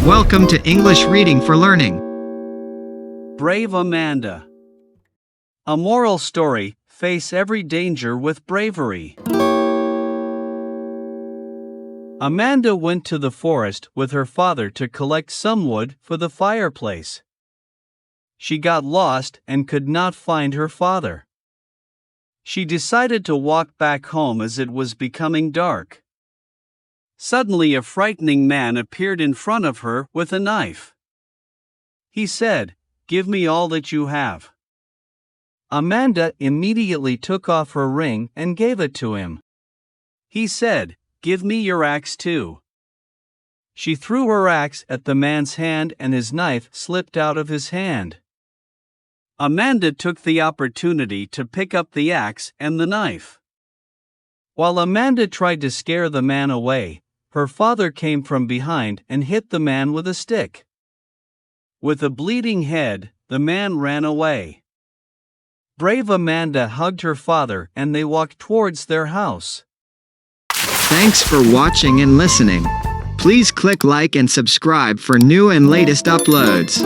Welcome to English Reading for Learning. Brave Amanda. A moral story: face every danger with bravery. Amanda went to the forest with her father to collect some wood for the fireplace. She got lost and could not find her father. She decided to walk back home as it was becoming dark. Suddenly, a frightening man appeared in front of her with a knife. He said, "Give me all that you have." Amanda immediately took off her ring and gave it to him. He said, "Give me your axe too." She threw her axe at the man's hand and his knife slipped out of his hand. Amanda took the opportunity to pick up the axe and the knife. While Amanda tried to scare the man away, her father came from behind and hit the man with a stick. With a bleeding head, the man ran away. Brave Amanda hugged her father and they walked towards their house. Thanks for watching and listening. Please click like and subscribe for new and latest uploads.